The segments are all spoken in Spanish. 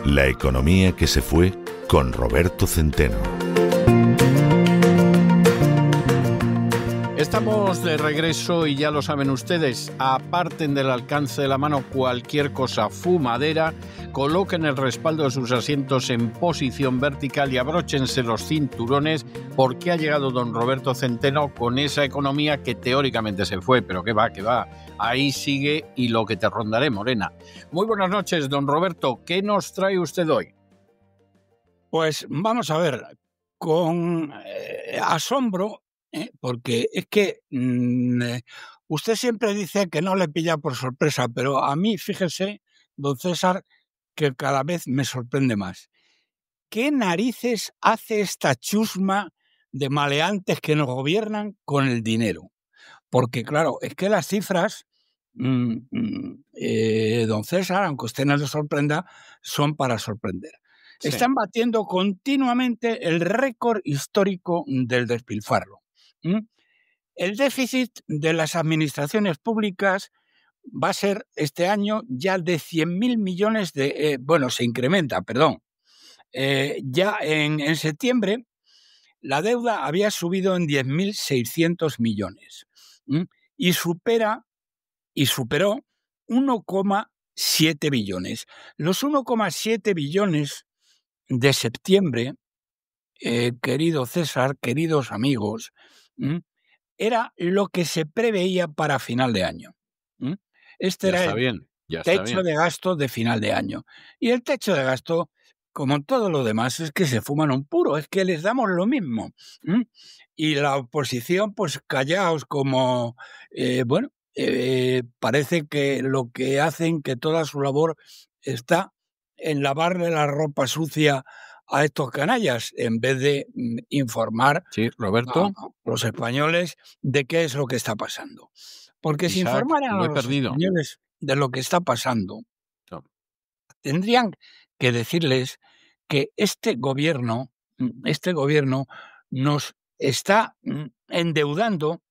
La economía que se fue con Roberto Centeno. Estamos de regreso y ya lo saben ustedes, aparten del alcance de la mano cualquier cosa fumadera, coloquen el respaldo de sus asientos en posición vertical y abróchense los cinturones porque ha llegado don Roberto Centeno con esa economía que teóricamente se fue, pero que va, ahí sigue y lo que te rondaré, Morena. Muy buenas noches, don Roberto, ¿qué nos trae usted hoy? Pues vamos a ver, con asombro, porque es que usted siempre dice que no le pilla por sorpresa, pero a mí, fíjese, don César, que cada vez me sorprende más. ¿Qué narices hace esta chusma de maleantes que nos gobiernan con el dinero? Porque, claro, es que las cifras, don César, aunque usted no le sorprenda, son para sorprender. Sí. Están batiendo continuamente el récord histórico del despilfarro. El déficit de las administraciones públicas va a ser este año ya de 100.000 millones de... se incrementa, perdón. Ya en septiembre la deuda había subido en 10.600 millones y superó 1,7 billones. Los 1,7 billones de septiembre, querido César, queridos amigos, era lo que se preveía para final de año. Este era el techo de gasto de final de año. Y el techo de gasto, como todo lo demás, es que se fuman un puro, es que les damos lo mismo. Y la oposición, pues callaos como, parece que lo que hacen, que toda su labor está en lavarle la ropa sucia a estos canallas, en vez de informar Roberto, a los españoles de qué es lo que está pasando. Porque si informaran a los españoles de lo que está pasando, tendrían que decirles que este gobierno nos está endeudando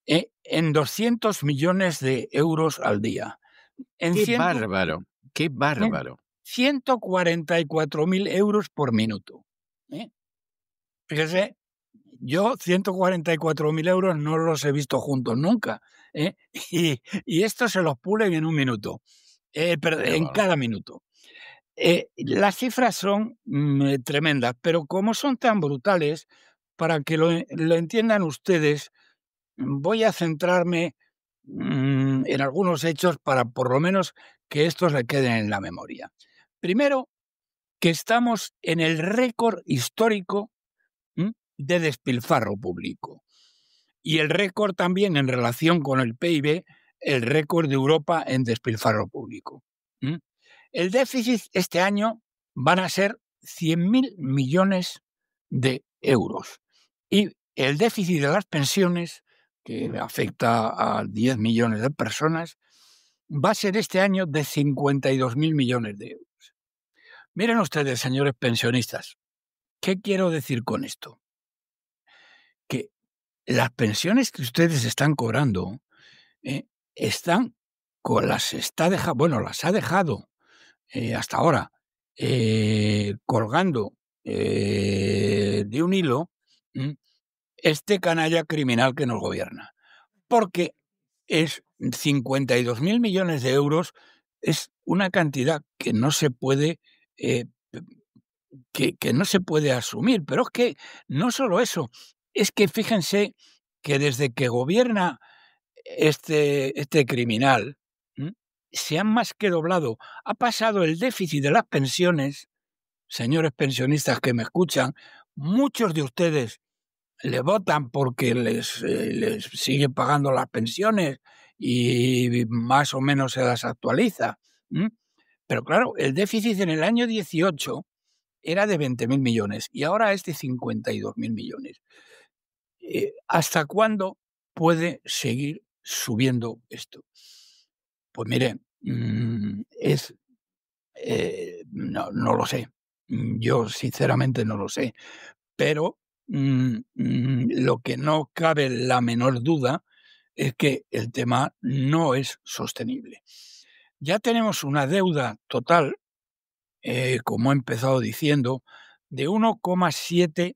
en 200 millones de euros al día. ¡Qué bárbaro! ¡Qué bárbaro! 144.000 euros por minuto. Fíjese, yo 144.000 euros no los he visto juntos nunca. Y esto se los pulen en un minuto, en cada minuto. Las cifras son tremendas, pero como son tan brutales, para que lo entiendan ustedes, voy a centrarme en algunos hechos para por lo menos que estos le queden en la memoria. Primero, que estamos en el récord histórico de despilfarro público. Y el récord también en relación con el PIB, el récord de Europa en despilfarro público. El déficit este año van a ser 100.000 millones de euros. Y el déficit de las pensiones, que afecta a 10 millones de personas, va a ser este año de 52.000 millones de euros. Miren ustedes, señores pensionistas, ¿qué quiero decir con esto? Que las pensiones que ustedes están cobrando las ha dejado hasta ahora colgando de un hilo este canalla criminal que nos gobierna. Porque es 52.000 millones de euros, es una cantidad que no se puede que no se puede asumir. Pero es que no solo eso, es que fíjense que desde que gobierna este criminal, se han más que doblado. Ha pasado el déficit de las pensiones, señores pensionistas que me escuchan, muchos de ustedes le votan porque les siguen pagando las pensiones y más o menos se las actualiza. Pero claro, el déficit en el año 18 era de 20.000 millones y ahora es de 52.000 millones. ¿Hasta cuándo puede seguir subiendo esto? Pues mire, no lo sé. Yo sinceramente no lo sé. Pero lo que no cabe la menor duda es que el tema no es sostenible. Ya tenemos una deuda total como he empezado diciendo, de 1,7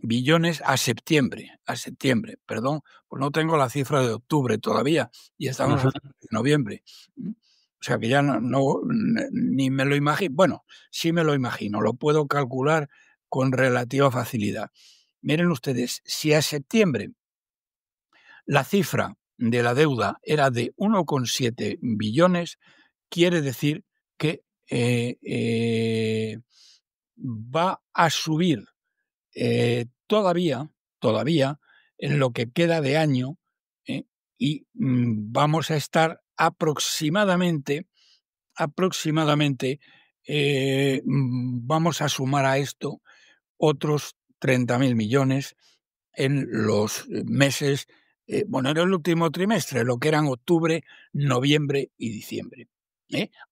billones a septiembre, perdón, pues no tengo la cifra de octubre todavía y estamos en noviembre. O sea que ya ni me lo imagino. Bueno, sí me lo imagino, lo puedo calcular con relativa facilidad. Miren ustedes, si a septiembre la cifra de la deuda era de 1,7 billones, quiere decir que va a subir todavía en lo que queda de año, y vamos a estar aproximadamente, vamos a sumar a esto otros 30.000 millones en los meses, en el último trimestre, lo que eran octubre, noviembre y diciembre.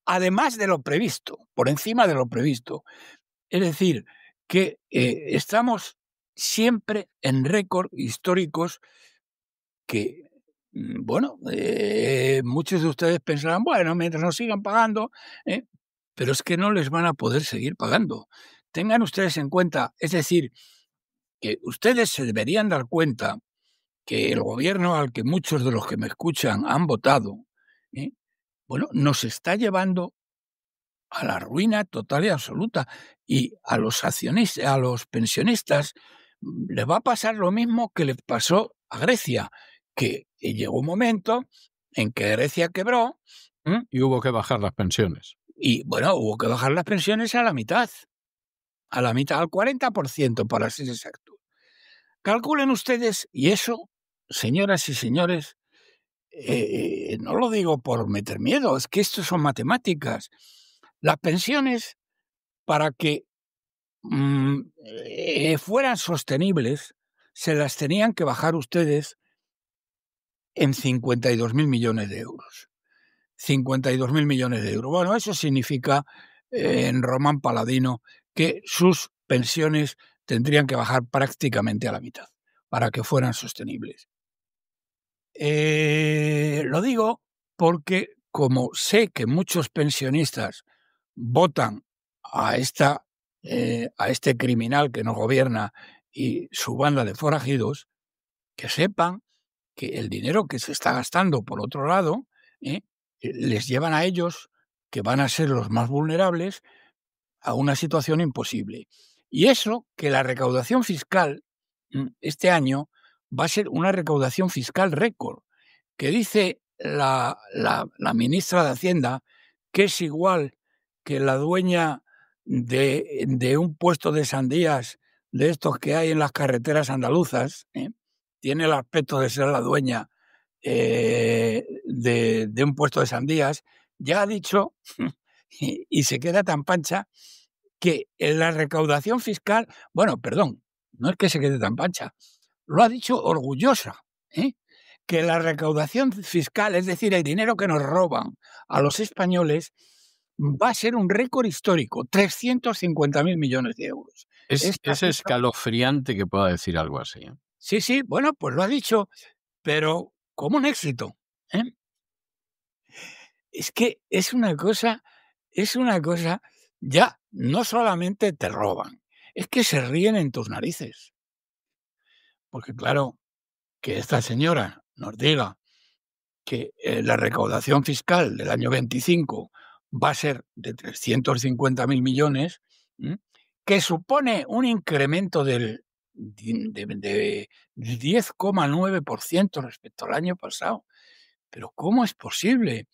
Además de lo previsto, por encima de lo previsto. Es decir, que estamos siempre en récord históricos que, muchos de ustedes pensarán, bueno, mientras nos sigan pagando, pero es que no les van a poder seguir pagando. Tengan ustedes en cuenta, es decir, que ustedes se deberían dar cuenta que el gobierno al que muchos de los que me escuchan han votado, nos está llevando a la ruina total y absoluta. Y a los accionistas, a los pensionistas, les va a pasar lo mismo que le pasó a Grecia, que llegó un momento en que Grecia quebró. Y hubo que bajar las pensiones. Y hubo que bajar las pensiones a la mitad, al 40%, para ser exacto. Calculen ustedes, y eso, señoras y señores, no lo digo por meter miedo, es que esto son matemáticas. Las pensiones, para que fueran sostenibles, se las tenían que bajar ustedes en 52.000 millones de euros. 52.000 millones de euros. Bueno, eso significa, en Román Paladino, que sus pensiones tendrían que bajar prácticamente a la mitad para que fueran sostenibles. Lo digo porque, como sé que muchos pensionistas votan a este criminal que nos gobierna y su banda de forajidos, que sepan que el dinero que se está gastando por otro lado, les llevan a ellos, que van a ser los más vulnerables, a una situación imposible. Y eso, que la recaudación fiscal este año va a ser una recaudación fiscal récord, que dice la ministra de Hacienda que es igual que la dueña de un puesto de sandías de estos que hay en las carreteras andaluzas, tiene el aspecto de ser la dueña de un puesto de sandías, ya ha dicho, y se queda tan pancha, que en la recaudación fiscal, no es que se quede tan pancha, lo ha dicho orgullosa, que la recaudación fiscal, es decir, el dinero que nos roban a los españoles, va a ser un récord histórico, 350.000 millones de euros. Es escalofriante que pueda decir algo así. Sí, pues lo ha dicho, pero como un éxito. Es que es una cosa, ya no solamente te roban, es que se ríen en tus narices. Porque claro, que esta señora nos diga que la recaudación fiscal del año 25 va a ser de 350.000 millones, que supone un incremento de 10,9% respecto al año pasado. Pero ¿cómo es posible?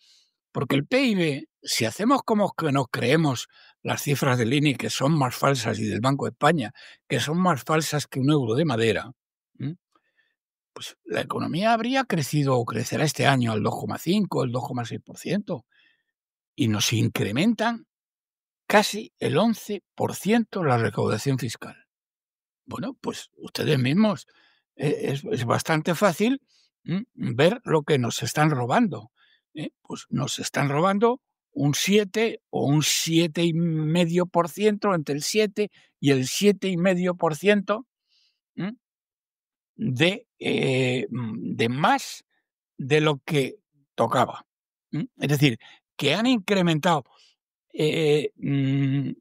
Porque el PIB, si hacemos como que nos creemos las cifras del INE, que son más falsas, y del Banco de España, que son más falsas que un euro de madera, pues la economía habría crecido o crecerá este año al 2,5, el 2,6%, y nos incrementan casi el 11% la recaudación fiscal. Bueno, pues ustedes mismos, es bastante fácil ver lo que nos están robando. Pues nos están robando un 7 o un 7,5%, entre el 7 y el 7,5%, de más de lo que tocaba. Es decir, que han incrementado han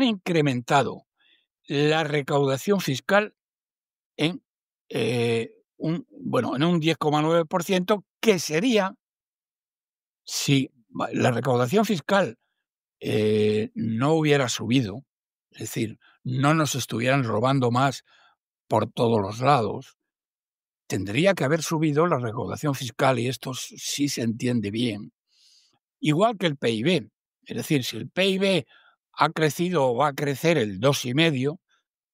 incrementado la recaudación fiscal en un 10,9%, que sería, si la recaudación fiscal no hubiera subido, es decir, no nos estuvieran robando más por todos los lados, tendría que haber subido la recaudación fiscal, y esto sí se entiende bien, igual que el PIB. Es decir, si el PIB ha crecido o va a crecer el 2,5%,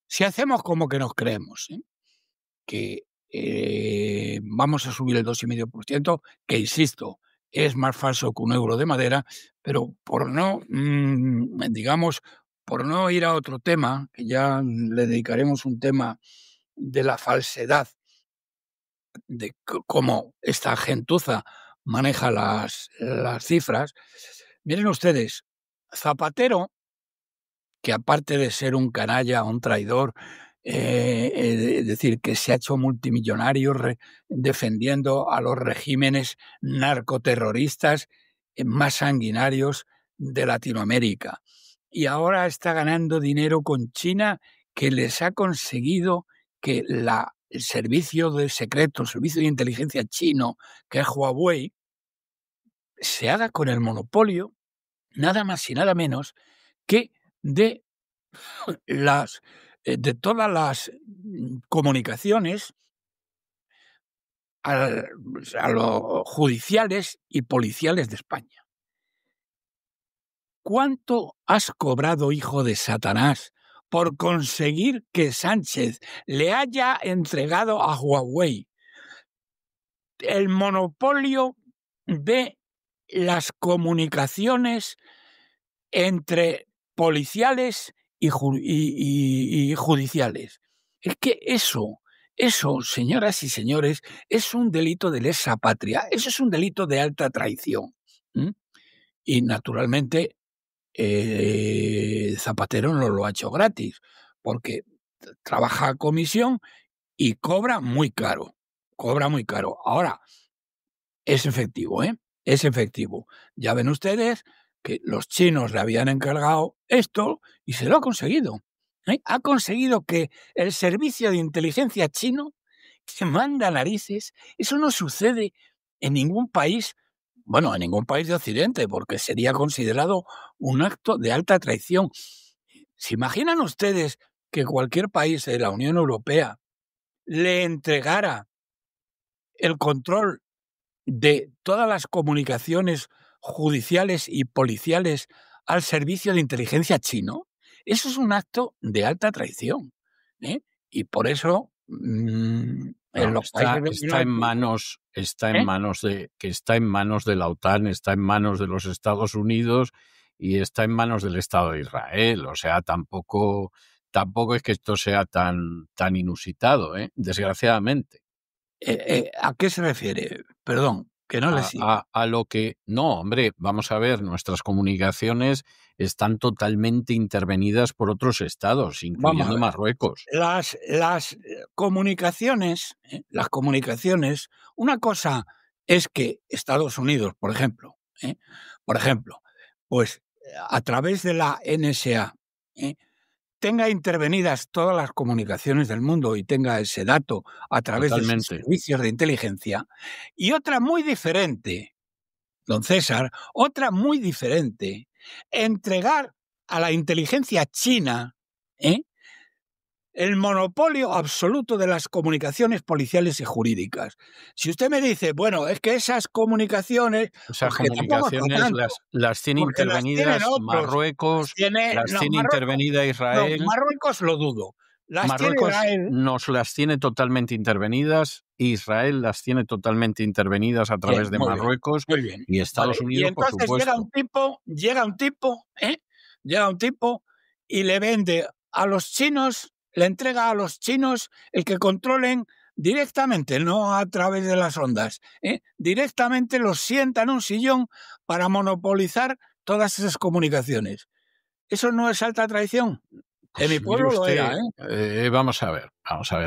si hacemos como que nos creemos, que vamos a subir el 2,5%, que insisto, es más falso que un euro de madera, pero por no, por no ir a otro tema, que ya le dedicaremos un tema de la falsedad, de cómo esta gentuza maneja las cifras. Miren ustedes, Zapatero, que aparte de ser un canalla, un traidor, es decir, que se ha hecho multimillonario defendiendo a los regímenes narcoterroristas más sanguinarios de Latinoamérica. Y ahora está ganando dinero con China, que les ha conseguido que el servicio de secreto, el servicio de inteligencia chino, que es Huawei, se haga con el monopolio, nada más y nada menos, que de todas las comunicaciones a los judiciales y policiales de España. ¿Cuánto has cobrado, hijo de Satanás, por conseguir que Sánchez le haya entregado a Huawei el monopolio de las comunicaciones entre policiales y judiciales? Es que eso, señoras y señores, es un delito de lesa patria, eso es un delito de alta traición. Y naturalmente Zapatero no lo ha hecho gratis, porque trabaja a comisión y cobra muy caro. Ahora, es efectivo, es efectivo. Ya ven ustedes que los chinos le habían encargado esto y se lo ha conseguido. Ha conseguido que el servicio de inteligencia chino, que manda narices, eso no sucede en ningún país, en ningún país de Occidente, porque sería considerado un acto de alta traición. ¿Se imaginan ustedes que cualquier país de la Unión Europea le entregara el control de todas las comunicaciones judiciales y policiales al servicio de inteligencia chino? Eso es un acto de alta traición, y por eso está en manos de la OTAN, está en manos de los Estados Unidos y está en manos del Estado de Israel. O sea, tampoco es que esto sea tan inusitado, desgraciadamente. ¿A qué se refiere? Perdón, que no le sigo. A lo que... No, hombre, vamos a ver, nuestras comunicaciones están totalmente intervenidas por otros estados, incluyendo Marruecos. Las comunicaciones, una cosa es que Estados Unidos, por ejemplo, pues a través de la NSA, tenga intervenidas todas las comunicaciones del mundo y tenga ese dato a través de sus servicios de inteligencia. Y otra muy diferente, don César, entregar a la inteligencia china el monopolio absoluto de las comunicaciones policiales y jurídicas. Si usted me dice, bueno, es que esas comunicaciones... Esas comunicaciones las tiene intervenidas Marruecos, las tiene intervenida Israel... No, Marruecos lo dudo. Marruecos nos las tiene totalmente intervenidas, Israel las tiene totalmente intervenidas a través de Marruecos y Estados Unidos, y entonces, por supuesto. Llega un tipo y le vende a los chinos, le entrega a los chinos el que controlen directamente, no a través de las ondas, directamente los sienta en un sillón para monopolizar todas esas comunicaciones. ¿Eso no es alta traición? En mi pueblo lo era, vamos a ver,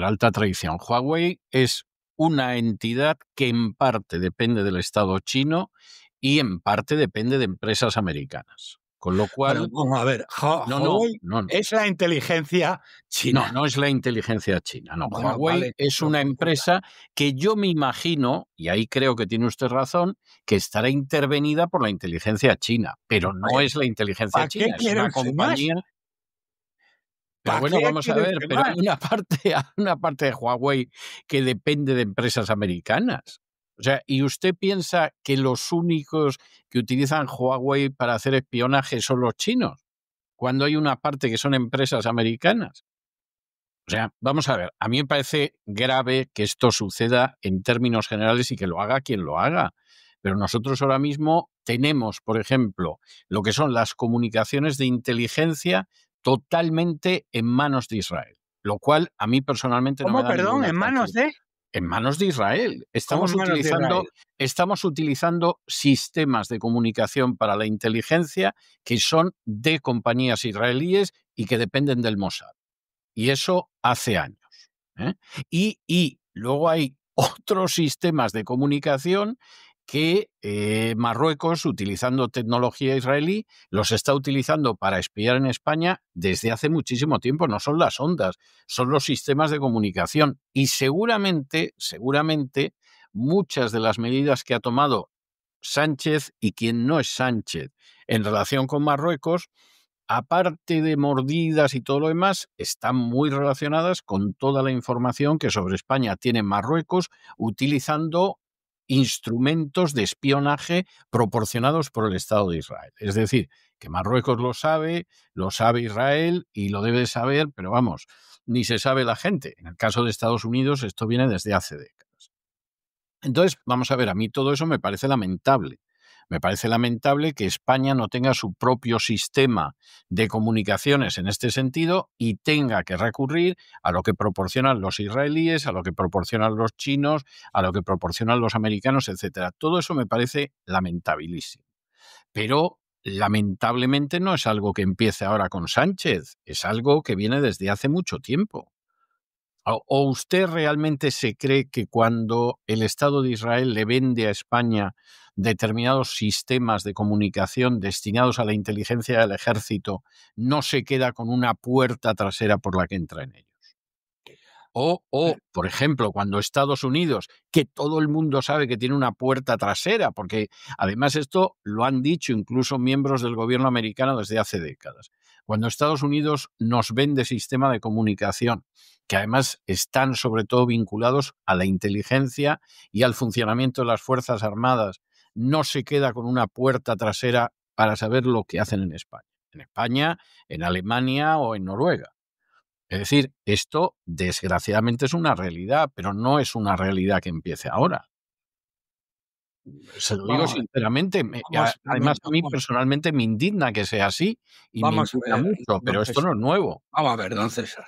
alta traición. Huawei es una entidad que en parte depende del Estado chino y en parte depende de empresas americanas. Con lo cual... Bueno, vamos a ver, Huawei es la inteligencia china. No es la inteligencia china, no. Bueno, Huawei vale, es una empresa que yo me imagino, y ahí creo que tiene usted razón, que estará intervenida por la inteligencia china, pero no es la inteligencia ¿para china, qué es quiere una usted más? compañía... Pero ¿Para bueno, qué vamos a quiere ver, usted pero más? hay una parte de Huawei que depende de empresas americanas. O sea, ¿y usted piensa que los únicos que utilizan Huawei para hacer espionaje son los chinos? Cuando hay una parte que son empresas americanas. O sea, vamos a ver, a mí me parece grave que esto suceda en términos generales y que lo haga quien lo haga. Pero nosotros ahora mismo tenemos, por ejemplo, lo que son las comunicaciones de inteligencia totalmente en manos de Israel, lo cual a mí personalmente no me ¿Cómo, da perdón? ninguna ¿En manos tranquilidad. de? En manos de Israel. ¿Cómo en manos de Israel? Estamos utilizando sistemas de comunicación para la inteligencia que son de compañías israelíes y que dependen del Mossad. Y eso hace años. ¿Eh? Y luego hay otros sistemas de comunicación que Marruecos, utilizando tecnología israelí, los está utilizando para espiar en España desde hace muchísimo tiempo. No son las ondas, son los sistemas de comunicación. Y seguramente, muchas de las medidas que ha tomado Sánchez y quien no es Sánchez en relación con Marruecos, aparte de mordidas y todo lo demás, están muy relacionadas con toda la información que sobre España tiene Marruecos utilizando instrumentos de espionaje proporcionados por el Estado de Israel. Es decir, que Marruecos lo sabe Israel y lo debe saber, pero vamos, ni se sabe la gente. En el caso de Estados Unidos esto viene desde hace décadas. Entonces, vamos a ver, a mí todo eso me parece lamentable. Me parece lamentable que España no tenga su propio sistema de comunicaciones en este sentido y tenga que recurrir a lo que proporcionan los israelíes, a lo que proporcionan los chinos, a lo que proporcionan los americanos, etcétera. Todo eso me parece lamentabilísimo. Pero lamentablemente no es algo que empiece ahora con Sánchez, es algo que viene desde hace mucho tiempo. ¿O usted realmente se cree que cuando el Estado de Israel le vende a España determinados sistemas de comunicación destinados a la inteligencia del ejército, no se queda con una puerta trasera por la que entra en ellos? Por ejemplo, cuando Estados Unidos, que todo el mundo sabe que tiene una puerta trasera, porque además esto lo han dicho incluso miembros del gobierno americano desde hace décadas, cuando Estados Unidos nos vende sistema de comunicación, que además están sobre todo vinculados a la inteligencia y al funcionamiento de las Fuerzas Armadas, no se queda con una puerta trasera para saber lo que hacen en España, en Alemania o en Noruega. Es decir, esto desgraciadamente es una realidad, pero no es una realidad que empiece ahora. Se lo digo Vamos a ver, sinceramente. Además, a mí personalmente me indigna que sea así y me vamos a indigna ver, mucho, pero don esto no César. es nuevo. Vamos a ver, don César.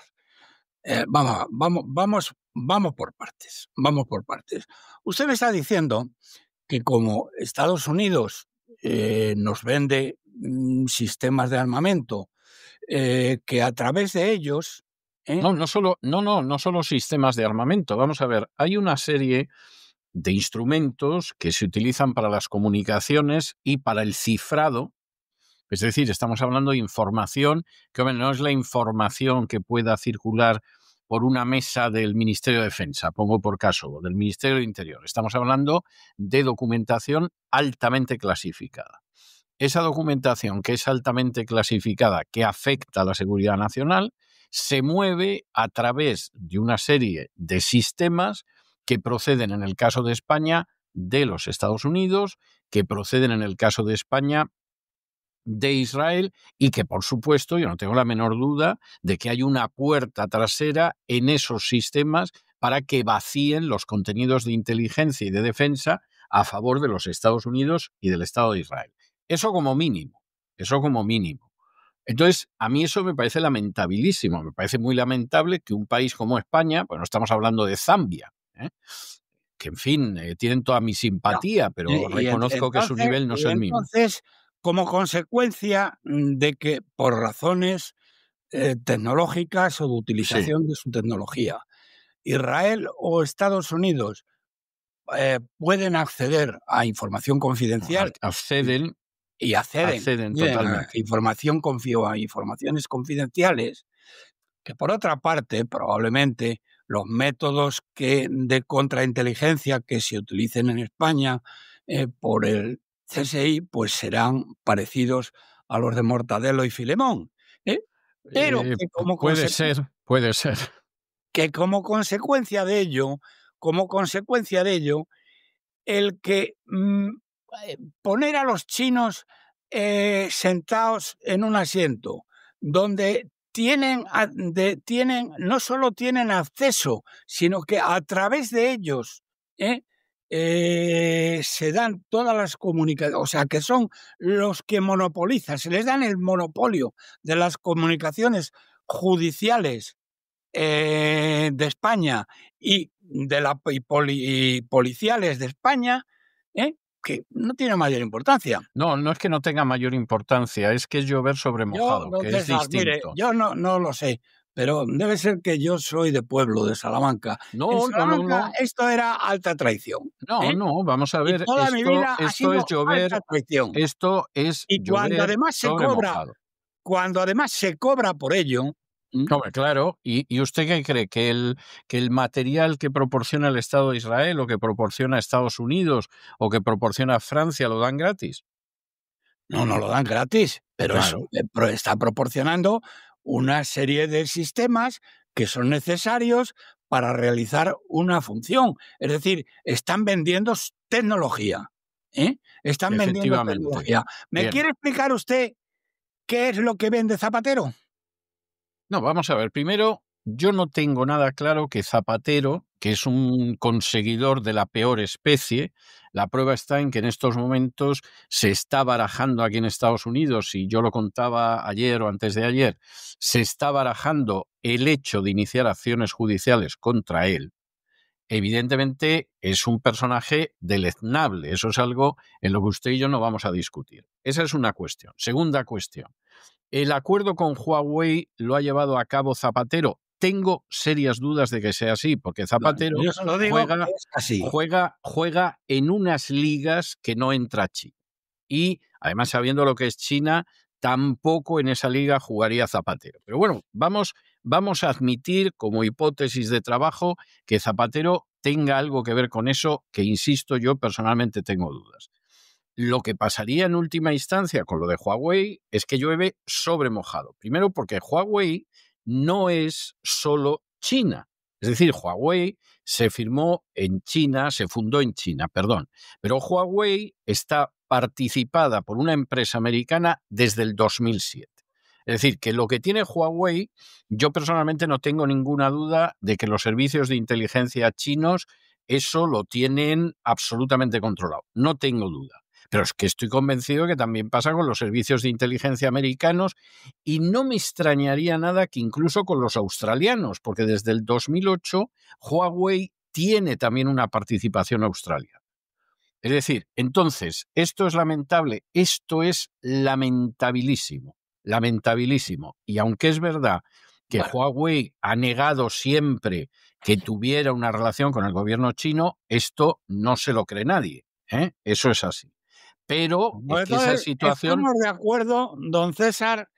Vamos por partes. Vamos por partes. Usted me está diciendo que como Estados Unidos nos vende sistemas de armamento, que a través de ellos... No solo sistemas de armamento. Vamos a ver, hay una serie de instrumentos que se utilizan para las comunicaciones y para el cifrado. Es decir, estamos hablando de información que, hombre, no es la información que pueda circular por una mesa del Ministerio de Defensa, pongo por caso, o del Ministerio del Interior. Estamos hablando de documentación altamente clasificada. Esa documentación que es altamente clasificada, que afecta a la seguridad nacional, se mueve a través de una serie de sistemas que proceden, en el caso de España, de los Estados Unidos, que proceden, en el caso de España, de Israel, y que, por supuesto, yo no tengo la menor duda de que hay una puerta trasera en esos sistemas para que vacíen los contenidos de inteligencia y de defensa a favor de los Estados Unidos y del Estado de Israel. Eso como mínimo. Entonces, a mí eso me parece lamentabilísimo. Me parece muy lamentable que un país como España, bueno, estamos hablando de Zambia, que, en fin, tienen toda mi simpatía, pero reconozco que su nivel no es el mismo. Entonces, como consecuencia de que, por razones tecnológicas o de utilización de su tecnología, Israel o Estados Unidos pueden acceder a información confidencial. Acceden, y acceden totalmente. a informaciones confidenciales, que por otra parte, probablemente los métodos de contrainteligencia que se utilicen en España por el CSI, pues serán parecidos a los de Mortadelo y Filemón. Pero puede ser. Que como consecuencia de ello, el que poner a los chinos sentados en un asiento donde no solo tienen acceso, sino que a través de ellos se dan todas las comunicaciones, o sea, que son los que monopolizan, se les dan el monopolio de las comunicaciones judiciales de España y policiales de España, que no tiene mayor importancia. No es que no tenga mayor importancia, es que es llover sobre mojado, que es distinto. Mire, yo no lo sé, pero debe ser que yo soy de pueblo, de Salamanca. En Salamanca esto era alta traición. No, vamos a ver, y toda mi vida ha sido es llover, alta traición. Esto es y llover cuando además mojado. Cuando además se cobra por ello. Hombre, claro, ¿y usted qué cree? ¿Que el material que proporciona el Estado de Israel o que proporciona Estados Unidos o que proporciona Francia lo dan gratis? No lo dan gratis, pero claro. Eso está proporcionando una serie de sistemas que son necesarios para realizar una función. Es decir, están vendiendo tecnología. Están vendiendo tecnología. ¿Me quiere explicar usted qué es lo que vende Zapatero? No, vamos a ver. Primero, yo no tengo nada claro que Zapatero, que es un conseguidor de la peor especie, la prueba está en que en estos momentos se está barajando aquí en Estados Unidos, y yo lo contaba ayer o antes de ayer, se está barajando el hecho de iniciar acciones judiciales contra él. Evidentemente es un personaje deleznable, eso es algo en lo que usted y yo no vamos a discutir. Esa es una cuestión. Segunda cuestión. ¿El acuerdo con Huawei lo ha llevado a cabo Zapatero? Tengo serias dudas de que sea así, porque Zapatero juega en unas ligas que no entra China. Y además, sabiendo lo que es China, tampoco en esa liga jugaría Zapatero. Pero bueno, vamos a admitir como hipótesis de trabajo que Zapatero tenga algo que ver con eso, que insisto, yo personalmente tengo dudas. Lo que pasaría en última instancia con lo de Huawei es que llueve sobre mojado. Primero porque Huawei no es solo China. Es decir, Huawei se fundó en China, pero Huawei está participada por una empresa americana desde el 2007. Es decir, que lo que tiene Huawei, yo personalmente no tengo ninguna duda de que los servicios de inteligencia chinos eso lo tienen absolutamente controlado. No tengo duda. Pero es que estoy convencido que también pasa con los servicios de inteligencia americanos, y no me extrañaría nada que incluso con los australianos, porque desde el 2008 Huawei tiene también una participación australiana. Es decir, entonces, esto es lamentable, esto es lamentabilísimo. Y aunque es verdad que Huawei ha negado siempre que tuviera una relación con el gobierno chino, esto no se lo cree nadie. Eso es así. Pero es que esa situación... Estamos de acuerdo, don César,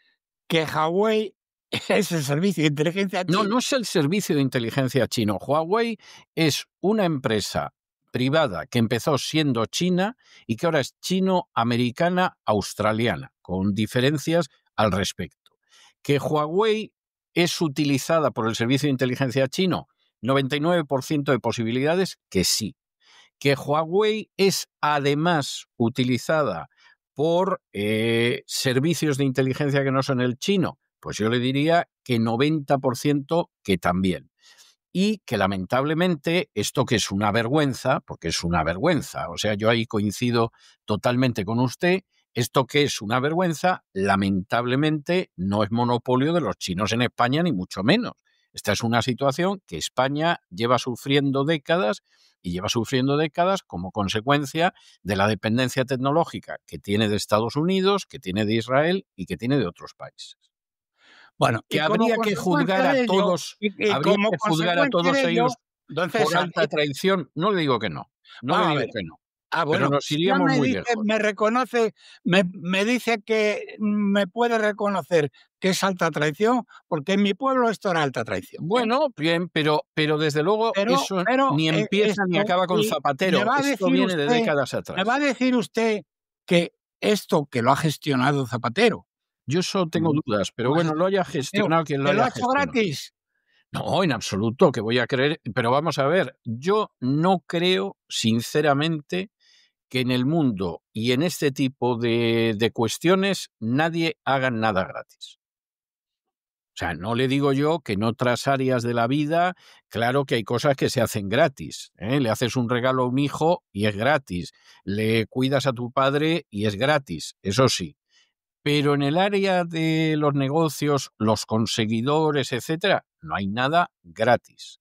que Huawei es el servicio de inteligencia chino. No es el servicio de inteligencia chino. Huawei es una empresa privada que empezó siendo china y que ahora es chino-americana australiana, con diferencias al respecto. ¿Que Huawei es utilizada por el servicio de inteligencia chino? 99% de posibilidades que sí. ¿Que Huawei es además utilizada por servicios de inteligencia que no son el chino? Pues yo le diría que 90% que también. Y que lamentablemente esto, que es una vergüenza, porque es una vergüenza, o sea, yo ahí coincido totalmente con usted, esto que es una vergüenza, lamentablemente no es monopolio de los chinos en España, ni mucho menos. Esta es una situación que España lleva sufriendo décadas, y lleva sufriendo décadas como consecuencia de la dependencia tecnológica que tiene de Estados Unidos, que tiene de Israel y que tiene de otros países. Bueno, que habría que juzgar a todos, ellos por alta traición. No le digo que no. Ah, pero bueno, nos si ya iríamos me muy dice, lejos. me reconoce, me dice que me puede reconocer que es alta traición, porque en mi pueblo esto era alta traición, ¿eh? Bueno, bien, pero desde luego eso Pero ni empieza ni esto, acaba con y me Zapatero. va a Esto decir viene de usted, décadas me va a atrás. decir usted que esto que lo ha gestionado Zapatero, Yo eso tengo como dudas, pero lo ha bueno, lo haya gestionado Zapatero, gestionado quien lo que lo haya ha hecho gestionado. gratis. No, en absoluto, que voy a creer, pero vamos a ver, yo no creo, sinceramente, que en el mundo y en este tipo de cuestiones nadie haga nada gratis. O sea, no le digo yo que en otras áreas de la vida, claro que hay cosas que se hacen gratis, ¿eh? Le haces un regalo a un hijo y es gratis, le cuidas a tu padre y es gratis, eso sí. Pero en el área de los negocios, los conseguidores, etcétera, no hay nada gratis.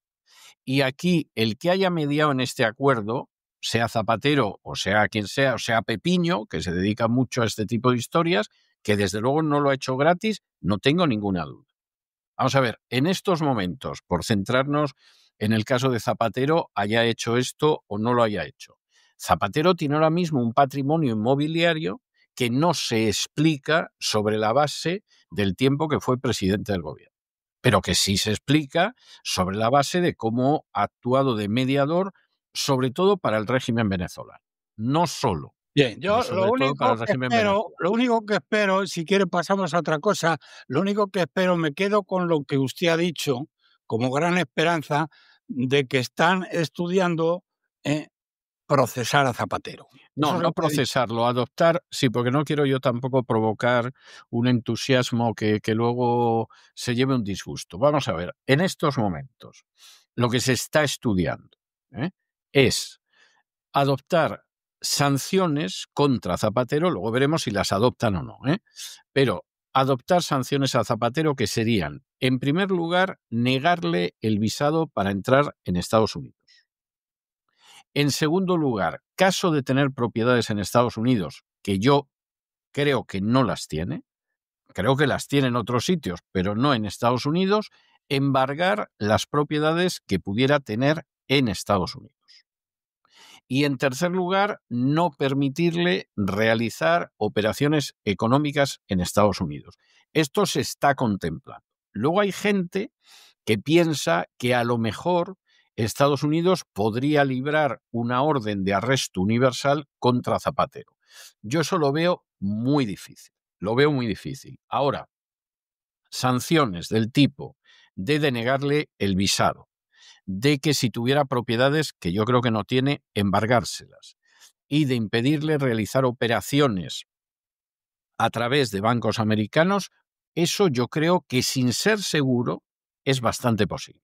Y aquí el que haya mediado en este acuerdo, sea Zapatero o sea quien sea, o sea Pepiño, que se dedica mucho a este tipo de historias, que desde luego no lo ha hecho gratis, no tengo ninguna duda. Vamos a ver, en estos momentos, por centrarnos en el caso de Zapatero, haya hecho esto o no lo haya hecho. Zapatero tiene ahora mismo un patrimonio inmobiliario que no se explica sobre la base del tiempo que fue presidente del gobierno, pero que sí se explica sobre la base de cómo ha actuado de mediador, sobre todo para el régimen venezolano. No solo, Bien, pero yo sobre todo para el régimen venezolano. lo único que espero, si quiere pasamos a otra cosa, lo único que espero, me quedo con lo que usted ha dicho como gran esperanza de que están estudiando procesar a Zapatero. No, Eso es no lo que ha dicho. procesarlo, adoptar, sí, porque no quiero yo tampoco provocar un entusiasmo que luego se lleve un disgusto. Vamos a ver, en estos momentos, lo que se está estudiando, ¿eh?, es adoptar sanciones contra Zapatero, luego veremos si las adoptan o no, ¿eh? Pero adoptar sanciones a Zapatero que serían, en primer lugar, negarle el visado para entrar en Estados Unidos. En segundo lugar, caso de tener propiedades en Estados Unidos, que yo creo que no las tiene, creo que las tiene en otros sitios, pero no en Estados Unidos, embargar las propiedades que pudiera tener en Estados Unidos. Y en tercer lugar, no permitirle realizar operaciones económicas en Estados Unidos. Esto se está contemplando. Luego hay gente que piensa que a lo mejor Estados Unidos podría librar una orden de arresto universal contra Zapatero. Yo eso lo veo muy difícil. Lo veo muy difícil. Ahora, sanciones del tipo de denegarle el visado, de que si tuviera propiedades, que yo creo que no tiene, embargárselas, y de impedirle realizar operaciones a través de bancos americanos, eso yo creo que sin ser seguro es bastante posible.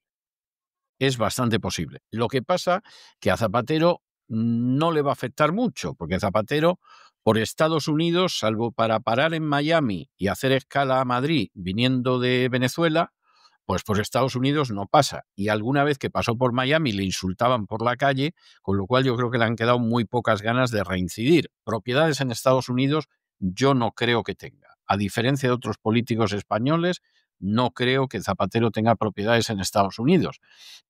Es bastante posible. Lo que pasa que a Zapatero no le va a afectar mucho, porque Zapatero, por Estados Unidos, salvo para parar en Miami y hacer escala a Madrid viniendo de Venezuela, pues por Estados Unidos no pasa. Y alguna vez que pasó por Miami le insultaban por la calle, con lo cual yo creo que le han quedado muy pocas ganas de reincidir. Propiedades en Estados Unidos yo no creo que tenga. A diferencia de otros políticos españoles, no creo que Zapatero tenga propiedades en Estados Unidos.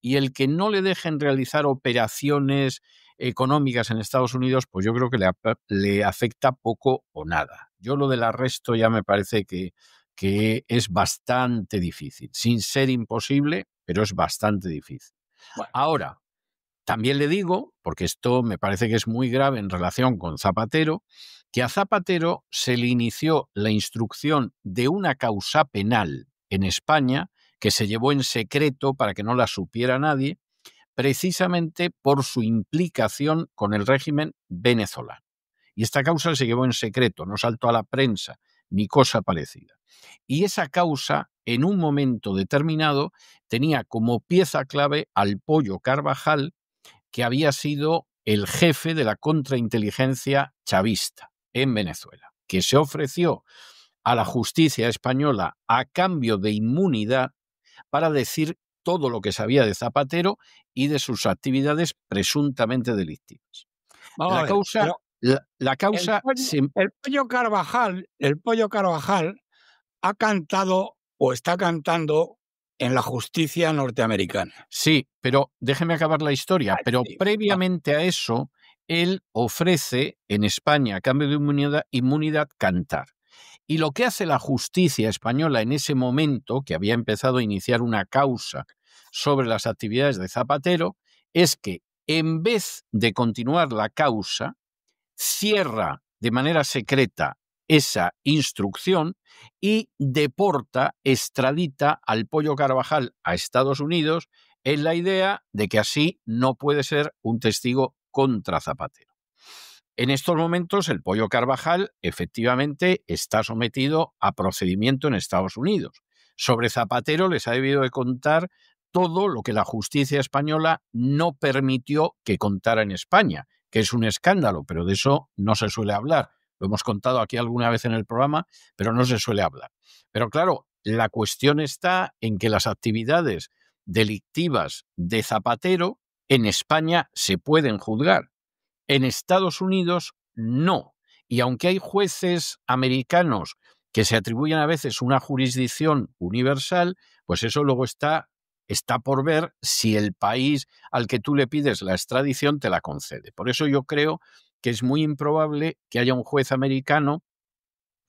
Y el que no le dejen realizar operaciones económicas en Estados Unidos, pues yo creo que le afecta poco o nada. Yo lo del arresto ya me parece que es bastante difícil, sin ser imposible, pero es bastante difícil. Bueno, Ahora, también le digo, porque esto me parece que es muy grave en relación con Zapatero, que a Zapatero se le inició la instrucción de una causa penal en España que se llevó en secreto para que no la supiera nadie, precisamente por su implicación con el régimen venezolano. Y esta causa se llevó en secreto, no saltó a la prensa, ni cosa parecida. Y esa causa, en un momento determinado, tenía como pieza clave al Pollo Carvajal, que había sido el jefe de la contrainteligencia chavista en Venezuela, que se ofreció a la justicia española a cambio de inmunidad para decir todo lo que sabía de Zapatero y de sus actividades presuntamente delictivas. vamos a La ver, causa, pero la causa se... el Pollo Carvajal ha cantado o está cantando en la justicia norteamericana. Sí, pero déjeme acabar la historia. Ah, Pero sí, va. previamente a eso, él ofrece en España, a cambio de inmunidad, cantar. Y lo que hace la justicia española en ese momento, que había empezado a iniciar una causa sobre las actividades de Zapatero, es que en vez de continuar la causa, cierra de manera secreta esa instrucción y deporta, extradita al Pollo Carvajal a Estados Unidos en la idea de que así no puede ser un testigo contra Zapatero. En estos momentos, el Pollo Carvajal efectivamente está sometido a procedimiento en Estados Unidos. Sobre Zapatero les ha debido de contar todo lo que la justicia española no permitió que contara en España, que es un escándalo, pero de eso no se suele hablar. Lo hemos contado aquí alguna vez en el programa, pero no se suele hablar. Pero claro, la cuestión está en que las actividades delictivas de Zapatero en España se pueden juzgar. En Estados Unidos no. Y aunque hay jueces americanos que se atribuyen a veces una jurisdicción universal, pues eso luego está por ver si el país al que tú le pides la extradición te la concede. Por eso yo creo que es muy improbable que haya un juez americano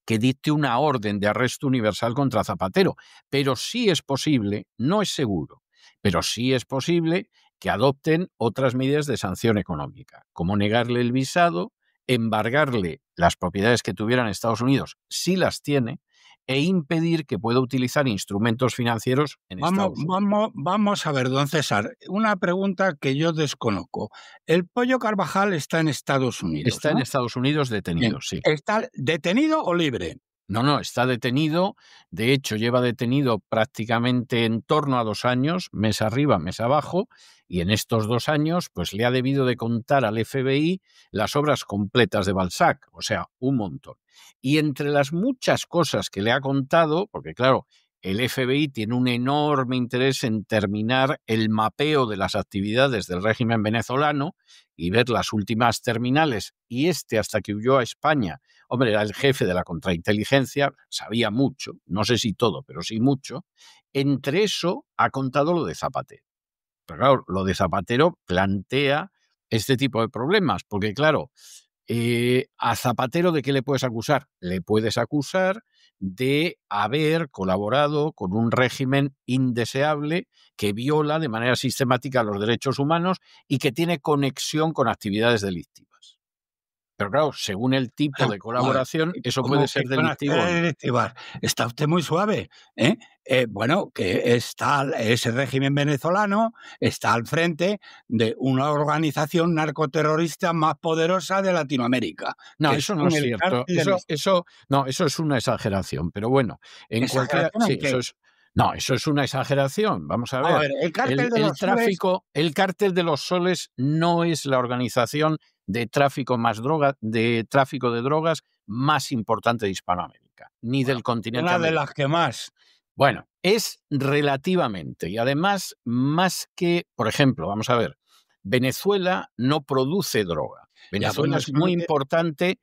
que dicte una orden de arresto universal contra Zapatero. Pero sí es posible, no es seguro, pero sí es posible que adopten otras medidas de sanción económica, como negarle el visado, embargarle las propiedades que tuviera en Estados Unidos, si las tiene, e impedir que pueda utilizar instrumentos financieros en Estados Unidos. Vamos a ver, don César, una pregunta que yo desconozco. El Pollo Carvajal está en Estados Unidos, Está ¿no? en Estados Unidos detenido, Bien. sí. ¿Está detenido o libre? No, está detenido. De hecho, lleva detenido prácticamente en torno a 2 años, mes arriba, mes abajo, y en estos 2 años pues le ha debido de contar al FBI las obras completas de Balzac, o sea, un montón. Y entre las muchas cosas que le ha contado, porque claro, el FBI tiene un enorme interés en terminar el mapeo de las actividades del régimen venezolano y ver las últimas terminales, y hasta que huyó a España, hombre, era el jefe de la contrainteligencia, sabía mucho, no sé si todo, pero sí mucho. Entre eso ha contado lo de Zapatero. Pero claro, lo de Zapatero plantea este tipo de problemas, porque claro, a Zapatero, ¿de qué le puedes acusar? Le puedes acusar de haber colaborado con un régimen indeseable que viola de manera sistemática los derechos humanos y que tiene conexión con actividades delictivas. Pero claro, según el tipo de colaboración, eso puede ser delictivo o no. Delictivas. Está usted muy suave, ¿eh? Bueno, que está ese régimen venezolano, está al frente de una organización narcoterrorista más poderosa de Latinoamérica. No, eso no es cierto. Eso es una exageración. Pero bueno, en cualquier... ¿Exageración en Sí, qué? No, eso es una exageración. Vamos a ver. El cártel de los soles. El cártel de los soles no es la organización de tráfico de drogas más importante de Hispanoamérica, ni del continente Una de americano. las que más. Bueno, es relativamente. Y además, más que, por ejemplo, vamos a ver, Venezuela no produce droga. Venezuela es muy importante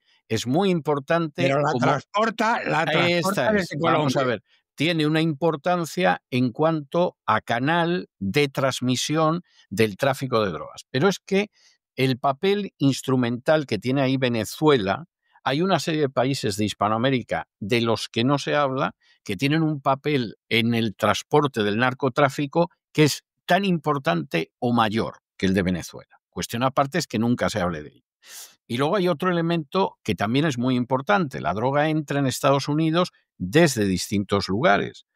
Pero la como... transporta desde Colombia. Vamos a ver, tiene una importancia en cuanto a canal de transmisión del tráfico de drogas. Pero es que el papel instrumental que tiene ahí Venezuela, hay una serie de países de Hispanoamérica de los que no se habla, que tienen un papel en el transporte del narcotráfico que es tan importante o mayor que el de Venezuela. Cuestión aparte es que nunca se hable de ello. Y luego hay otro elemento que también es muy importante. La droga entra en Estados Unidos desde distintos lugares.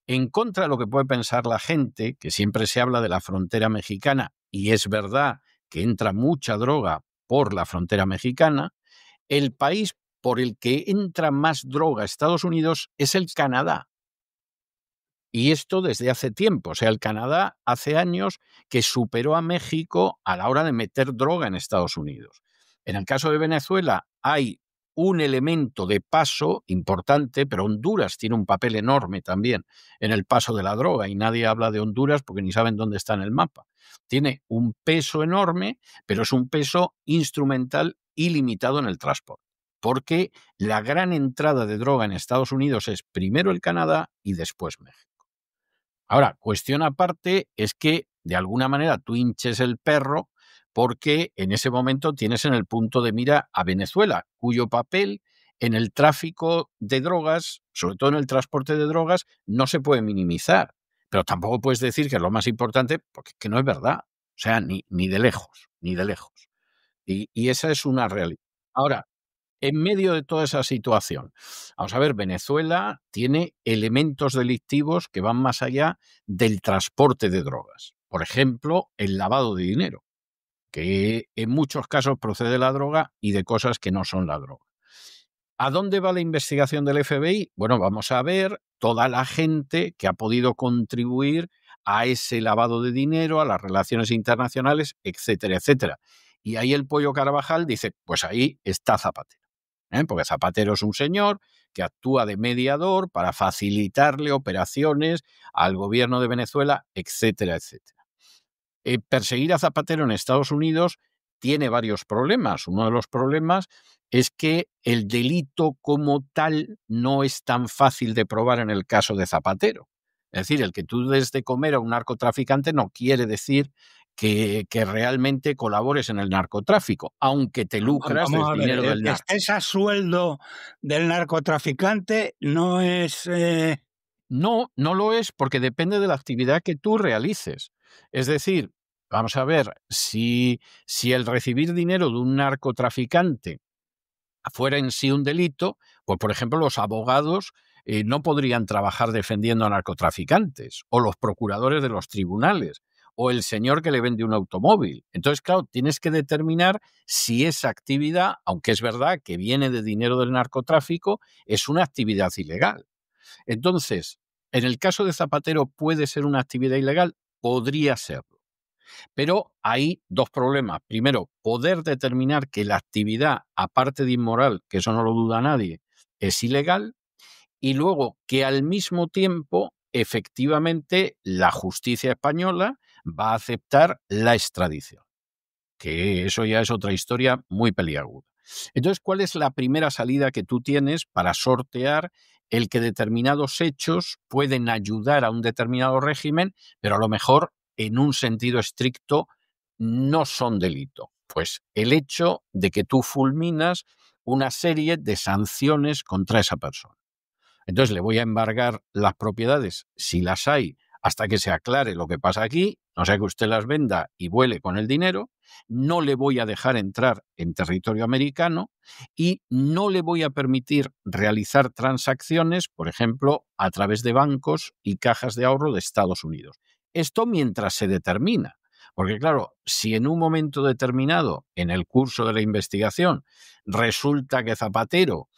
En contra de lo que puede pensar la gente, que siempre se habla de la frontera mexicana, y es verdad que entra mucha droga por la frontera mexicana, el país por el que entra más droga a Estados Unidos es el Canadá. Y esto desde hace tiempo. O sea, el Canadá hace años que superó a México a la hora de meter droga en Estados Unidos. En el caso de Venezuela hay un elemento de paso importante, pero Honduras tiene un papel enorme también en el paso de la droga y nadie habla de Honduras porque ni saben dónde está en el mapa. Tiene un peso enorme, pero es un peso instrumental y limitado en el transporte, porque la gran entrada de droga en Estados Unidos es primero el Canadá y después México. Ahora, cuestión aparte es que de alguna manera tú hinches el perro porque en ese momento tienes en el punto de mira a Venezuela, cuyo papel en el tráfico de drogas, sobre todo en el transporte de drogas, no se puede minimizar. Pero tampoco puedes decir que es lo más importante, porque es que no es verdad. O sea, ni de lejos, ni de lejos. Y esa es una realidad. Ahora, en medio de toda esa situación, vamos a ver, Venezuela tiene elementos delictivos que van más allá del transporte de drogas. Por ejemplo, el lavado de dinero, que en muchos casos procede de la droga y de cosas que no son la droga. ¿A dónde va la investigación del FBI? Bueno, vamos a ver toda la gente que ha podido contribuir a ese lavado de dinero, a las relaciones internacionales, etcétera, etcétera. Y ahí el Pollo Carvajal dice, pues ahí está Zapatero. Porque Zapatero es un señor que actúa de mediador para facilitarle operaciones al gobierno de Venezuela, etcétera, etcétera. Perseguir a Zapatero en Estados Unidos tiene varios problemas. Uno de los problemas es que el delito como tal no es tan fácil de probar en el caso de Zapatero. Es decir, el que tú des de comer a un narcotraficante no quiere decir que realmente colabores en el narcotráfico, aunque te lucras del Vamos a ver, dinero del el que narco. estés a sueldo del narcotraficante no es... No, no lo es porque depende de la actividad que tú realices. Es decir, vamos a ver, si el recibir dinero de un narcotraficante fuera en sí un delito, pues por ejemplo los abogados no podrían trabajar defendiendo a narcotraficantes, o los procuradores de los tribunales, o el señor que le vende un automóvil. Entonces, claro, tienes que determinar si esa actividad, aunque es verdad que viene de dinero del narcotráfico, es una actividad ilegal. Entonces, en el caso de Zapatero, ¿puede ser una actividad ilegal? Podría serlo. Pero hay dos problemas. Primero, poder determinar que la actividad, aparte de inmoral, que eso no lo duda nadie, es ilegal. Y luego, que al mismo tiempo, efectivamente, la justicia española va a aceptar la extradición, que eso ya es otra historia muy peliaguda. Entonces, ¿cuál es la primera salida que tú tienes para sortear el que determinados hechos pueden ayudar a un determinado régimen, pero a lo mejor en un sentido estricto no son delito? Pues el hecho de que tú fulminas una serie de sanciones contra esa persona. Entonces le voy a embargar las propiedades, si las hay, hasta que se aclare lo que pasa aquí, no sea que usted las venda y vuele con el dinero, no le voy a dejar entrar en territorio americano y no le voy a permitir realizar transacciones, por ejemplo, a través de bancos y cajas de ahorro de Estados Unidos. Esto mientras se determina. Porque claro, si en un momento determinado, en el curso de la investigación, resulta que Zapatero,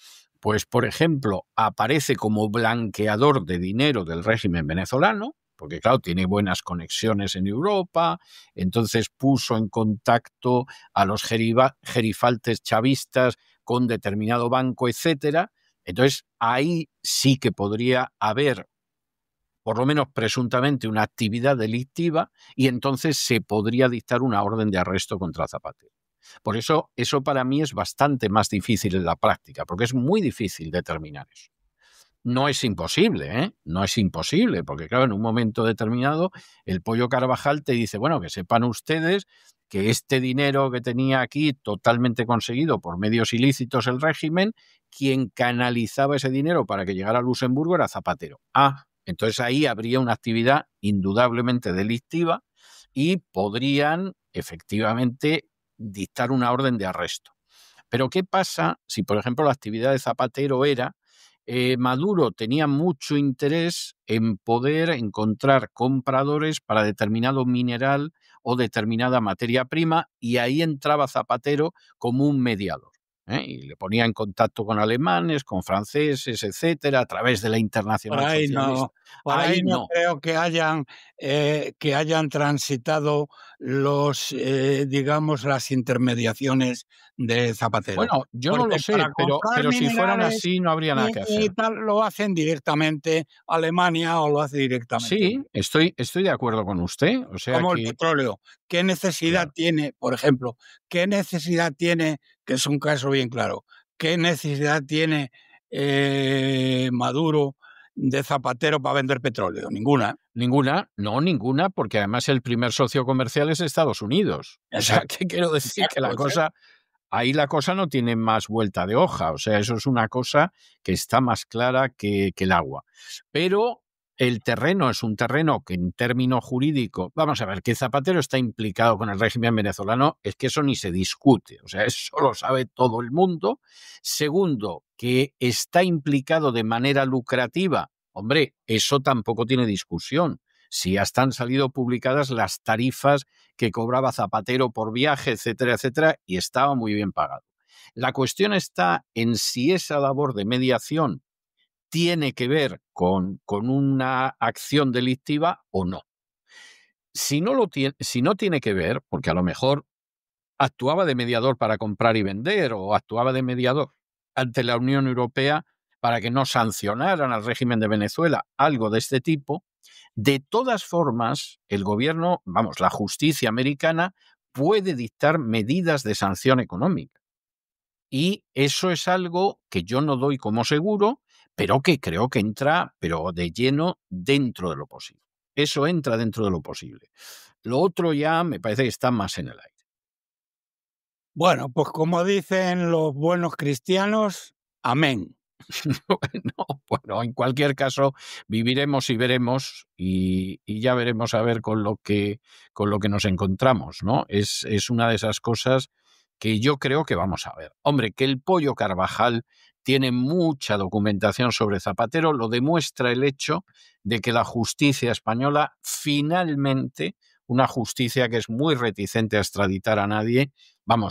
pues por ejemplo, aparece como blanqueador de dinero del régimen venezolano, porque claro, tiene buenas conexiones en Europa, entonces puso en contacto a los gerifaltes chavistas con determinado banco, etcétera. Entonces ahí sí que podría haber, por lo menos presuntamente, una actividad delictiva y entonces se podría dictar una orden de arresto contra Zapatero. Por eso para mí es bastante más difícil en la práctica, porque es muy difícil determinar eso. No es imposible, ¿eh? No es imposible, porque claro, en un momento determinado el Pollo Carvajal te dice, bueno, que sepan ustedes que este dinero que tenía aquí totalmente conseguido por medios ilícitos el régimen, quien canalizaba ese dinero para que llegara a Luxemburgo era Zapatero. Entonces ahí habría una actividad indudablemente delictiva y podrían efectivamente dictar una orden de arresto. Pero ¿qué pasa si, por ejemplo, la actividad de Zapatero era Maduro tenía mucho interés en poder encontrar compradores para determinado mineral o determinada materia prima y ahí entraba Zapatero como un mediador? Y le ponía en contacto con alemanes, con franceses, etcétera, a través de la Internacional Socialista. Por ahí no creo que hayan transitado digamos, las intermediaciones de Zapatero. Bueno, yo no Porque lo sé, para pero comprar si fueran minerales así no habría nada que hacer. y tal, lo hacen directamente Alemania o lo hace directamente. Sí, estoy de acuerdo con usted. O sea Como el que, petróleo. ¿Qué necesidad claro, tiene, por ejemplo, qué necesidad tiene, que es un caso bien claro, qué necesidad tiene Maduro de Zapatero para vender petróleo? Ninguna. Ninguna, porque además el primer socio comercial es Estados Unidos. Exacto. O sea, ¿qué quiero decir? Que la cosa, ahí la cosa no tiene más vuelta de hoja. O sea, eso es una cosa que está más clara que el agua. Pero el terreno es un terreno que en términos jurídicos, vamos a ver, que Zapatero está implicado con el régimen venezolano, es que eso ni se discute. O sea, eso lo sabe todo el mundo. Segundo, que está implicado de manera lucrativa. Hombre, eso tampoco tiene discusión. Si hasta han salido publicadas las tarifas que cobraba Zapatero por viaje, etcétera, etcétera, y estaba muy bien pagado. La cuestión está en si esa labor de mediación tiene que ver con una acción delictiva o no. Si no tiene que ver, porque a lo mejor actuaba de mediador para comprar y vender o actuaba de mediador ante la Unión Europea para que no sancionaran al régimen de Venezuela, algo de este tipo, de todas formas, el gobierno, la justicia americana puede dictar medidas de sanción económica. Y eso es algo que yo no doy como seguro, pero que creo que entra, pero de lleno, dentro de lo posible. Eso entra dentro de lo posible. Lo otro ya me parece que está más en el aire. Bueno, pues como dicen los buenos cristianos, amén. Bueno, en cualquier caso, viviremos y veremos y ya veremos a ver con lo que nos encontramos, ¿no? Es una de esas cosas que yo creo que vamos a ver. Hombre, que el Pollo Carvajal tiene mucha documentación sobre Zapatero, lo demuestra el hecho de que la justicia española finalmente, una justicia que es muy reticente a extraditar a nadie,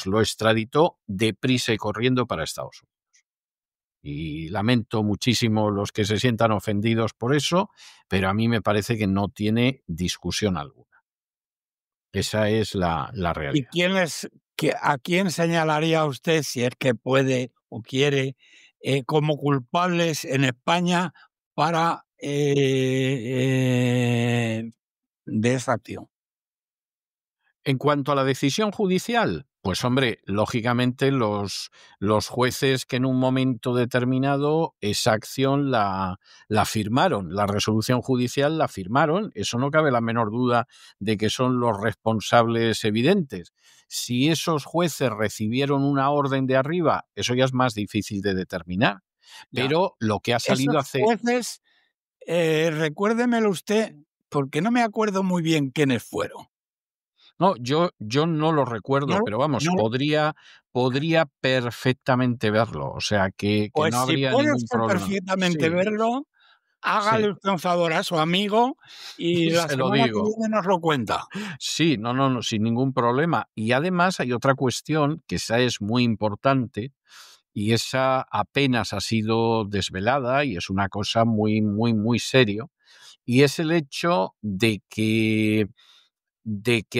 lo extraditó deprisa y corriendo para Estados Unidos. Y lamento muchísimo los que se sientan ofendidos por eso, pero a mí me parece que no tiene discusión alguna. Esa es la realidad. ¿Y a quién señalaría usted, si es que puede o quiere, como culpables en España para de esa acción? En cuanto a la decisión judicial, pues hombre, lógicamente los jueces que en un momento determinado esa acción la firmaron, la resolución judicial la firmaron, eso no cabe la menor duda de que son los responsables evidentes. Si esos jueces recibieron una orden de arriba, eso ya es más difícil de determinar. Pero lo que ha salido Esos jueces, recuérdemelo usted, porque no me acuerdo muy bien quiénes fueron. No, yo no lo recuerdo, pero podría perfectamente verlo. O sea, que Pues no si habría puede ningún usted problema. perfectamente Sí, verlo, hágale usted un favor a su amigo y la se lo semana que digo. viene nos lo cuenta. Sí, no, sin ningún problema. Y además hay otra cuestión que esa es muy importante y esa apenas ha sido desvelada y es una cosa muy, muy, muy serio. Y es el hecho de que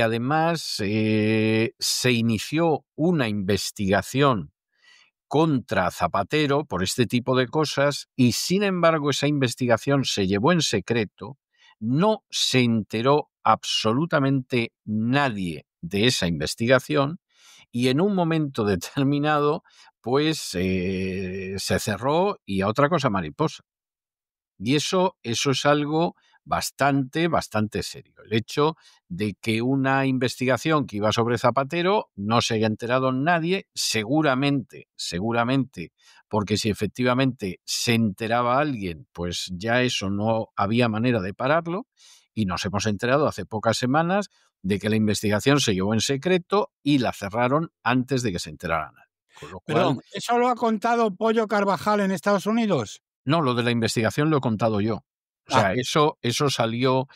además se inició una investigación contra Zapatero por este tipo de cosas y sin embargo esa investigación se llevó en secreto, no se enteró absolutamente nadie de esa investigación y en un momento determinado pues se cerró y a otra cosa mariposa. Y eso es algo bastante serio. El hecho de que una investigación que iba sobre Zapatero no se haya enterado nadie, seguramente, porque si efectivamente se enteraba alguien, pues ya eso no había manera de pararlo, y nos hemos enterado hace pocas semanas de que la investigación se llevó en secreto y la cerraron antes de que se enterara nadie. Con lo cual, Perdón, ¿eso lo ha contado Pollo Carvajal en Estados Unidos? no, lo de la investigación lo he contado yo. O sea, eso salió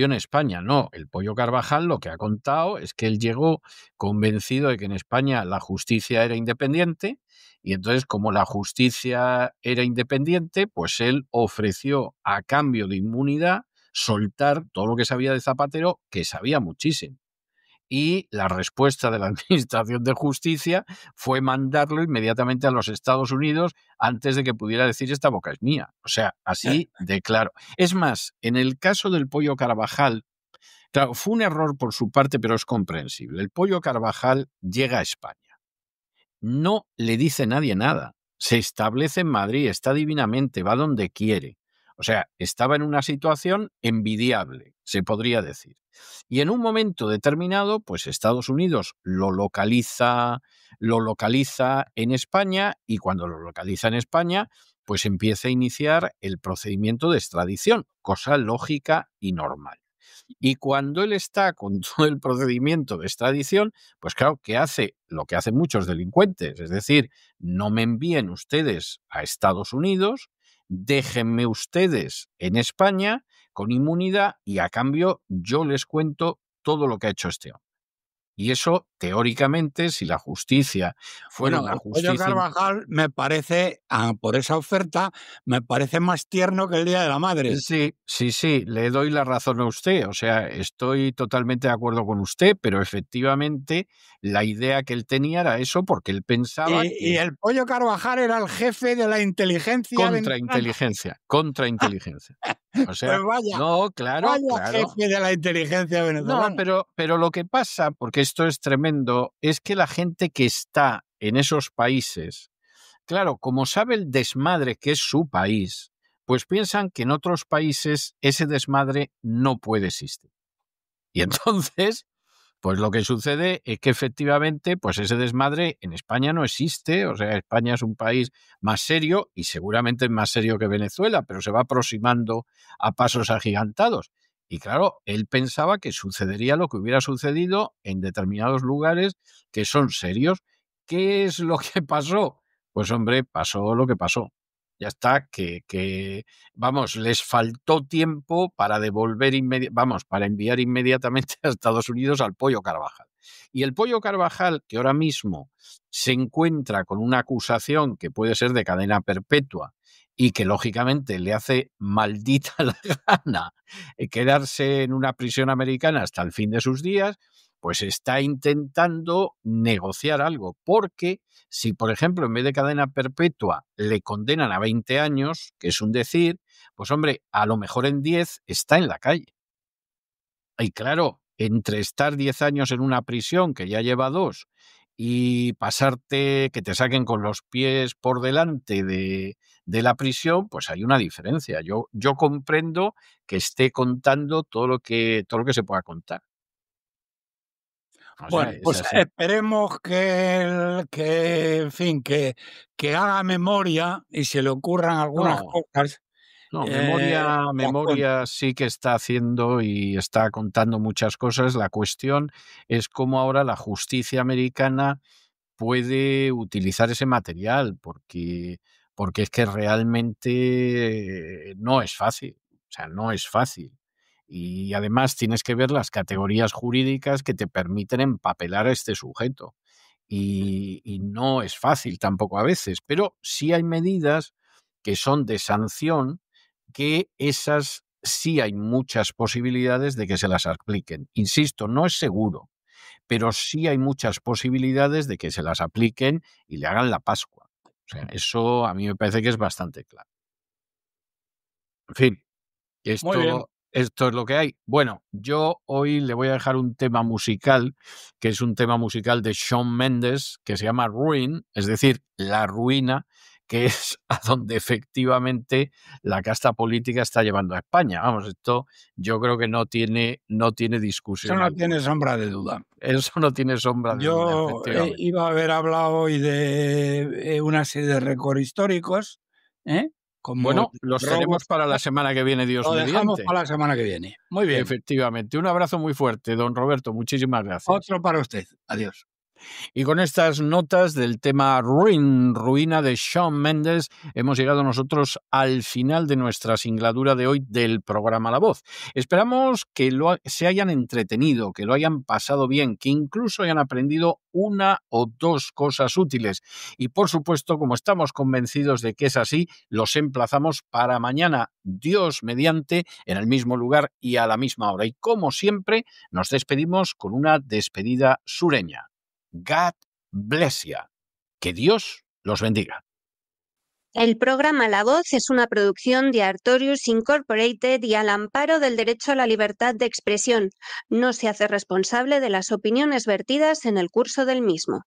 en España. No, el Pollo Carvajal lo que ha contado es que él llegó convencido de que en España la justicia era independiente y entonces como la justicia era independiente, pues él ofreció a cambio de inmunidad soltar todo lo que sabía de Zapatero, que sabía muchísimo. Y la respuesta de la Administración de Justicia fue mandarlo inmediatamente a los Estados Unidos antes de que pudiera decir esta boca es mía. O sea, así de claro. Es más, en el caso del Pollo Carvajal, claro, fue un error por su parte, pero es comprensible. El Pollo Carvajal llega a España. No le dice nadie nada. Se establece en Madrid, está divinamente, va donde quiere. O sea, estaba en una situación envidiable, se podría decir. Y en un momento determinado, pues Estados Unidos lo localiza en España, y cuando lo localiza en España, pues empieza a iniciar el procedimiento de extradición, cosa lógica y normal. Y cuando él está con todo el procedimiento de extradición, pues claro, ¿qué hace? Lo que hacen muchos delincuentes, es decir, no me envíen ustedes a Estados Unidos, déjenme ustedes en España con inmunidad y a cambio yo les cuento todo lo que ha hecho este hombre. Y eso, teóricamente, si la justicia fuera Bueno, una el pollo justicia... Carvajal me parece, por esa oferta, me parece más tierno que el Día de la Madre. Sí, le doy la razón a usted. O sea, estoy totalmente de acuerdo con usted, pero efectivamente la idea que él tenía era eso, porque él pensaba Y que el pollo Carvajal era el jefe de la inteligencia venezolana. contrainteligencia. O Pues sea, vaya, no, claro, vaya claro. jefe de la inteligencia No, venezolana. pero lo que pasa, porque esto es tremendo, es que la gente que está en esos países, claro, como sabe el desmadre que es su país, pues piensan que en otros países ese desmadre no puede existir. Y entonces, pues lo que sucede es que efectivamente, pues ese desmadre en España no existe. O sea, España es un país más serio y seguramente más serio que Venezuela, pero se va aproximando a pasos agigantados. Y claro, él pensaba que sucedería lo que hubiera sucedido en determinados lugares que son serios. ¿Qué es lo que pasó? Pues hombre, pasó lo que pasó. Ya está, vamos, les faltó tiempo para para enviar inmediatamente a Estados Unidos al pollo Carvajal. Y el pollo Carvajal, que ahora mismo se encuentra con una acusación que puede ser de cadena perpetua y que lógicamente le hace maldita la gana quedarse en una prisión americana hasta el fin de sus días, pues está intentando negociar algo, porque si, por ejemplo, en vez de cadena perpetua le condenan a 20 años, que es un decir, pues hombre, a lo mejor en 10 está en la calle. Y claro, entre estar 10 años en una prisión, que ya lleva 2, y pasarte, que te saquen con los pies por delante de la prisión, pues hay una diferencia. Yo comprendo que esté contando todo lo que se pueda contar. O sea, Bueno, es pues así. esperemos en fin, que haga memoria y se le ocurran algunas No, cosas, no, las cuente. memoria sí que está haciendo y está contando muchas cosas. La cuestión es cómo ahora la justicia americana puede utilizar ese material, porque es que realmente no es fácil. O sea, no es fácil. Y además tienes que ver las categorías jurídicas que te permiten empapelar a este sujeto. Y no es fácil tampoco a veces, pero sí hay medidas que son de sanción, que esas sí hay muchas posibilidades de que se las apliquen. Insisto, no es seguro, pero sí hay muchas posibilidades de que se las apliquen y le hagan la Pascua. O sea, eso a mí me parece que es bastante claro. En fin, Muy bien. esto es lo que hay. Bueno, yo hoy le voy a dejar un tema musical, que es un tema musical de Shawn Mendes, que se llama Ruin, es decir, La Ruina, que es a donde efectivamente la casta política está llevando a España. Vamos, esto yo creo que no tiene Eso discusión no alguna. tiene sombra de duda. Eso no tiene sombra de duda, Yo efectivamente. iba a haber hablado hoy de una serie de récords históricos, ¿eh? Como Bueno, el los robo. tenemos para la semana que viene, Dios Lo dejamos mediante. para la semana que viene. Muy bien. Efectivamente. Un abrazo muy fuerte, don Roberto. Muchísimas gracias. Otro para usted. Adiós. Y con estas notas del tema Ruina de Shawn Mendes, hemos llegado nosotros al final de nuestra singladura de hoy del programa La Voz. Esperamos que se hayan entretenido, que lo hayan pasado bien, que incluso hayan aprendido una o dos cosas útiles. Y por supuesto, como estamos convencidos de que es así, los emplazamos para mañana, Dios mediante, en el mismo lugar y a la misma hora. Y como siempre, nos despedimos con una despedida sureña. God bless you. Que Dios los bendiga. El programa La Voz es una producción de Artorius Incorporated y al amparo del derecho a la libertad de expresión. No se hace responsable de las opiniones vertidas en el curso del mismo.